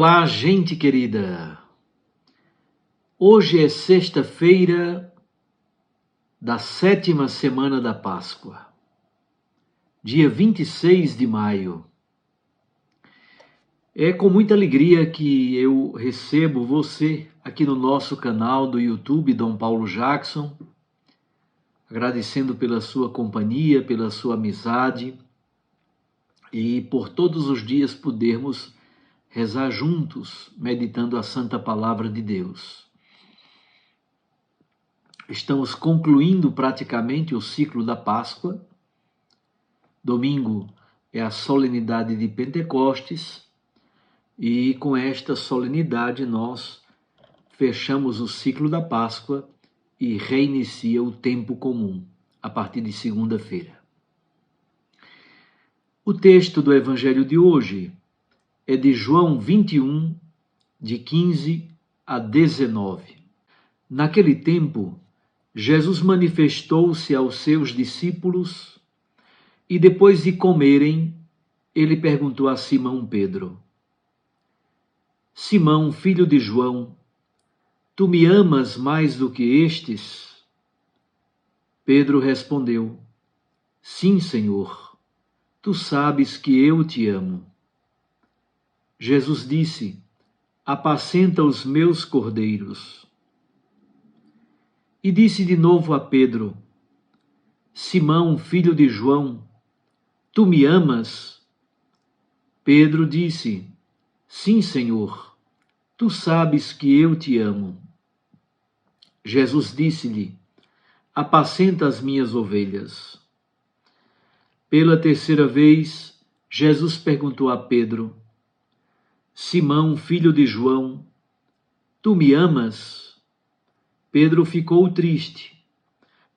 Olá, gente querida! Hoje é sexta-feira da 7ª semana da Páscoa, dia 26 de maio. É com muita alegria que eu recebo você aqui no nosso canal do YouTube, Dom Paulo Jackson, agradecendo pela sua companhia, pela sua amizade e por todos os dias podermos rezar juntos, meditando a Santa Palavra de Deus. Estamos concluindo praticamente o ciclo da Páscoa. Domingo é a solenidade de Pentecostes e com esta solenidade nós fechamos o ciclo da Páscoa e reinicia o tempo comum a partir de segunda-feira. O texto do Evangelho de hoje é de João 21, de 15 a 19. Naquele tempo, Jesus manifestou-se aos seus discípulos e depois de comerem, ele perguntou a Simão Pedro: Simão, filho de João, tu me amas mais do que estes? Pedro respondeu: Sim, Senhor, tu sabes que eu te amo. Jesus disse: Apacenta os meus cordeiros. E disse de novo a Pedro: Simão, filho de João, tu me amas? Pedro disse: Sim, Senhor, tu sabes que eu te amo. Jesus disse-lhe: Apacenta as minhas ovelhas. Pela terceira vez, Jesus perguntou a Pedro: Simão, filho de João, tu me amas? Pedro ficou triste,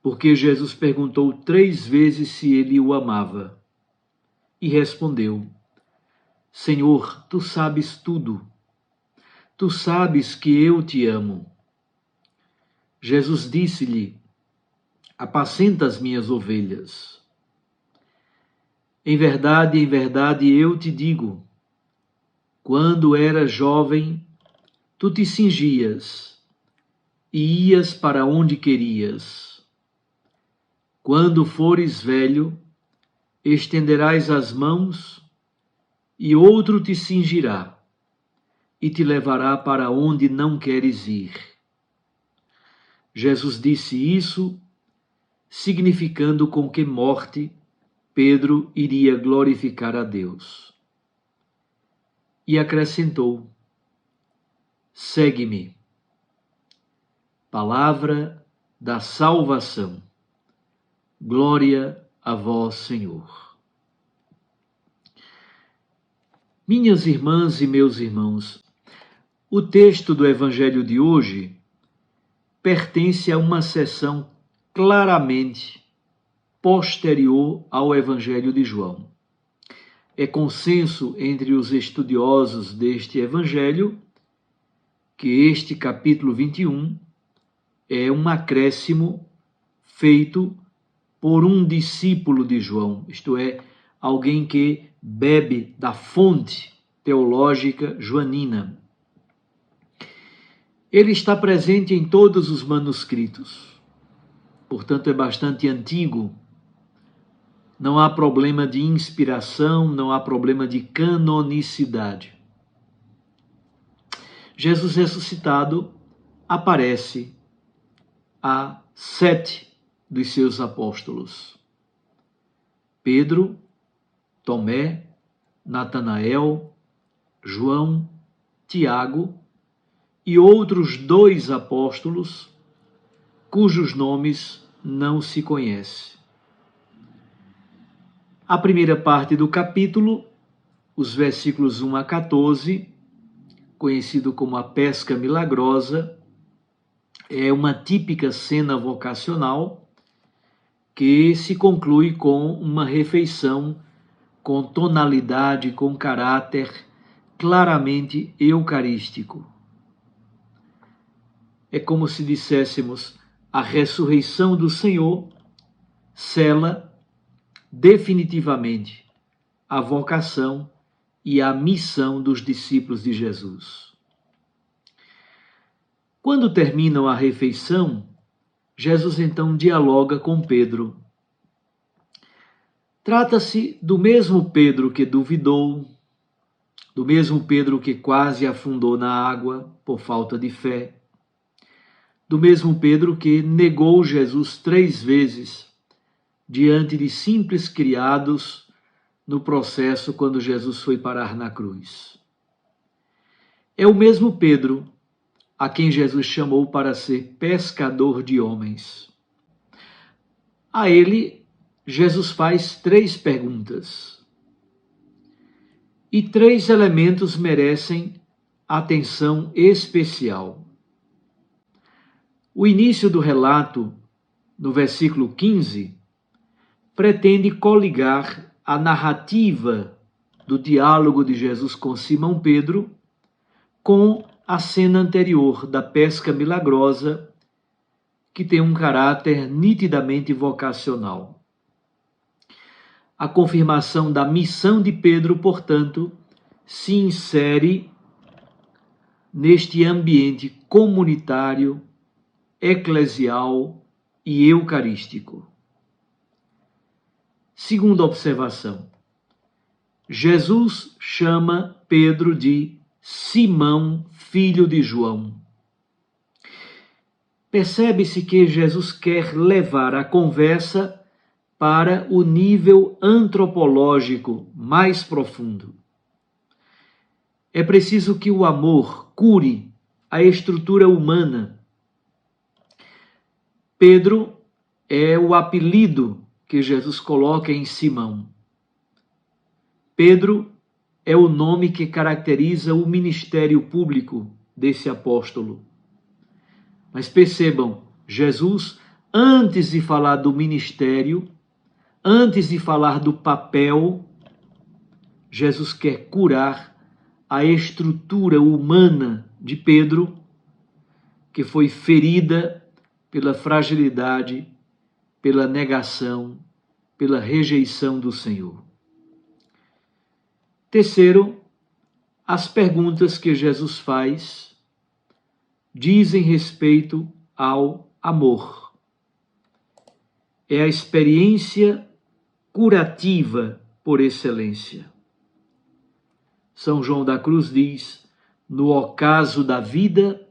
porque Jesus perguntou 3 vezes se ele o amava. E respondeu: Senhor, tu sabes tudo. Tu sabes que eu te amo. Jesus disse-lhe: Apacenta as minhas ovelhas. Em verdade, eu te digo, quando eras jovem, tu te cingias e ias para onde querias. Quando fores velho, estenderás as mãos e outro te cingirá e te levará para onde não queres ir. Jesus disse isso, significando com que morte Pedro iria glorificar a Deus. E acrescentou: Segue-me. Palavra da salvação. Glória a vós, Senhor. Minhas irmãs e meus irmãos, o texto do Evangelho de hoje pertence a uma seção claramente posterior ao Evangelho de João. É consenso entre os estudiosos deste Evangelho que este capítulo 21 é um acréscimo feito por um discípulo de João, isto é, alguém que bebe da fonte teológica joanina. Ele está presente em todos os manuscritos, portanto é bastante antigo. Não há problema de inspiração, não há problema de canonicidade. Jesus ressuscitado aparece a 7 dos seus apóstolos: Pedro, Tomé, Natanael, João, Tiago e outros 2 apóstolos cujos nomes não se conhecem. A primeira parte do capítulo, os versículos 1 a 14, conhecido como a pesca milagrosa, é uma típica cena vocacional que se conclui com uma refeição com tonalidade, com caráter claramente eucarístico. É como se disséssemos: a ressurreição do Senhor sela definitivamente a vocação e a missão dos discípulos de Jesus. Quando terminam a refeição, Jesus então dialoga com Pedro. Trata-se do mesmo Pedro que duvidou, do mesmo Pedro que quase afundou na água por falta de fé, do mesmo Pedro que negou Jesus 3 vezes diante de simples criados no processo quando Jesus foi parar na cruz. É o mesmo Pedro a quem Jesus chamou para ser pescador de homens. A ele, Jesus faz 3 perguntas. E 3 elementos merecem atenção especial. O início do relato, no versículo 15, pretende coligar a narrativa do diálogo de Jesus com Simão Pedro com a cena anterior da pesca milagrosa, que tem um caráter nitidamente vocacional. A confirmação da missão de Pedro, portanto, se insere neste ambiente comunitário, eclesial e eucarístico. Segunda observação: Jesus chama Pedro de Simão, filho de João. Percebe-se que Jesus quer levar a conversa para o nível antropológico mais profundo. É preciso que o amor cure a estrutura humana. Pedro é o apelido que Jesus coloca em Simão. Pedro é o nome que caracteriza o ministério público desse apóstolo. Mas percebam, Jesus, antes de falar do ministério, antes de falar do papel, Jesus quer curar a estrutura humana de Pedro, que foi ferida pela fragilidade, pela negação, pela rejeição do Senhor. Terceiro, as perguntas que Jesus faz dizem respeito ao amor. É a experiência curativa por excelência. São João da Cruz diz: no ocaso da vida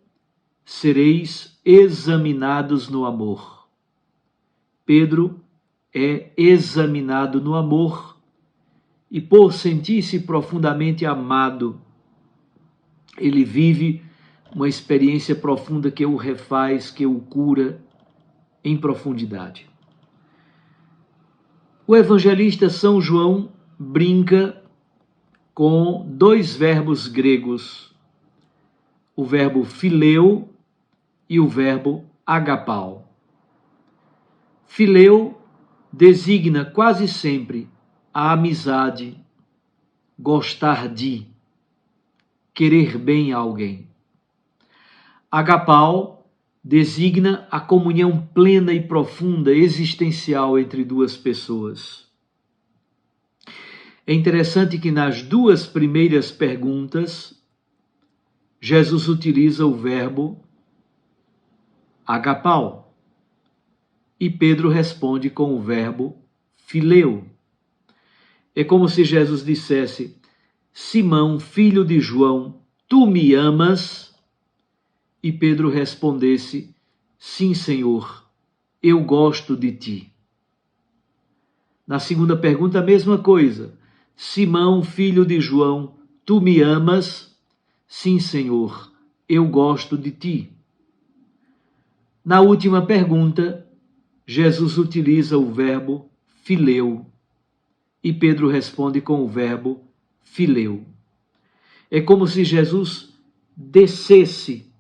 sereis examinados no amor. Pedro é examinado no amor e, por sentir-se profundamente amado, ele vive uma experiência profunda que o refaz, que o cura em profundidade. O evangelista São João brinca com 2 verbos gregos, o verbo phileo e o verbo agapao. Phileo designa quase sempre a amizade, gostar de, querer bem a alguém. Agapao designa a comunhão plena e profunda, existencial entre 2 pessoas. É interessante que nas 2 primeiras perguntas, Jesus utiliza o verbo agapao e Pedro responde com o verbo phileo. É como se Jesus dissesse: Simão, filho de João, tu me amas? E Pedro respondesse: sim, Senhor, eu gosto de ti. Na segunda pergunta, a mesma coisa: Simão, filho de João, tu me amas? Sim, Senhor, eu gosto de ti. Na última pergunta, Jesus utiliza o verbo phileo e Pedro responde com o verbo phileo. É como se Jesus descesse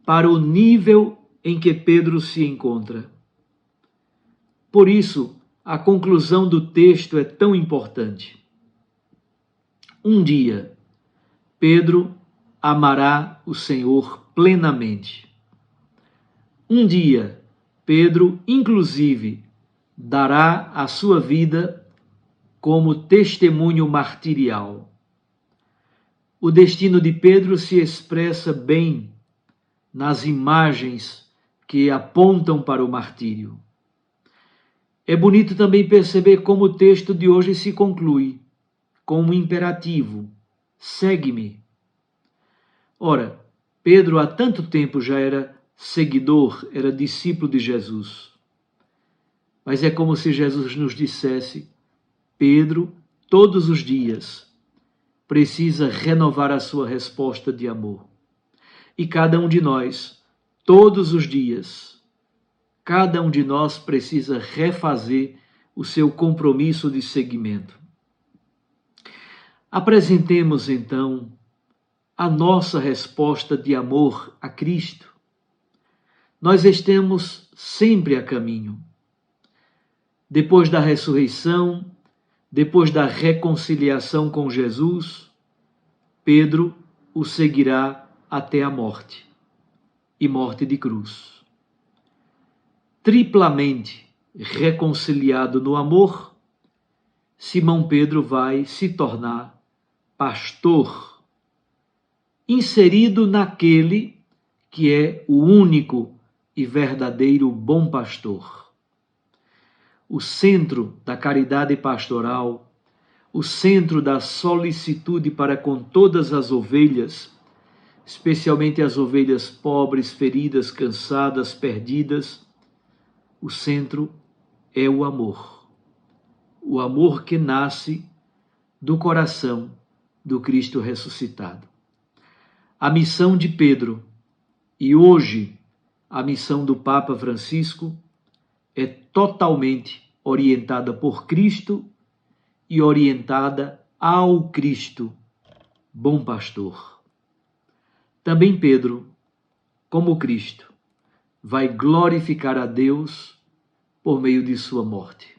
para o nível em que Pedro se encontra. Por isso, a conclusão do texto é tão importante. Um dia, Pedro amará o Senhor plenamente. Um dia, Pedro, inclusive, dará a sua vida como testemunho martirial. O destino de Pedro se expressa bem nas imagens que apontam para o martírio. É bonito também perceber como o texto de hoje se conclui com um imperativo: segue-me. Ora, Pedro há tanto tempo já era seguidor, era discípulo de Jesus. Mas é como se Jesus nos dissesse: Pedro, todos os dias, precisa renovar a sua resposta de amor. E cada um de nós, todos os dias, cada um de nós precisa refazer o seu compromisso de seguimento. Apresentemos, então, a nossa resposta de amor a Cristo. Nós estamos sempre a caminho. Depois da ressurreição, depois da reconciliação com Jesus, Pedro o seguirá até a morte, e morte de cruz. Triplamente reconciliado no amor, Simão Pedro vai se tornar pastor, inserido naquele que é o único e verdadeiro bom pastor. O centro da caridade pastoral, o centro da solicitude para com todas as ovelhas, especialmente as ovelhas pobres, feridas, cansadas, perdidas, o centro é o amor. O amor que nasce do coração do Cristo ressuscitado. A missão de Pedro e hoje a missão do Papa Francisco é totalmente orientada por Cristo e orientada ao Cristo, bom pastor. Também Pedro, como Cristo, vai glorificar a Deus por meio de sua morte.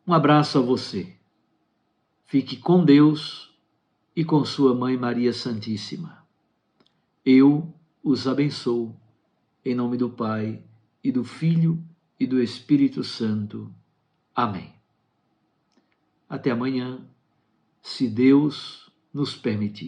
Um abraço a você. Fique com Deus e com sua Mãe Maria Santíssima. Eu os abençoo, em nome do Pai, e do Filho, e do Espírito Santo. Amém. Até amanhã, se Deus nos permitir.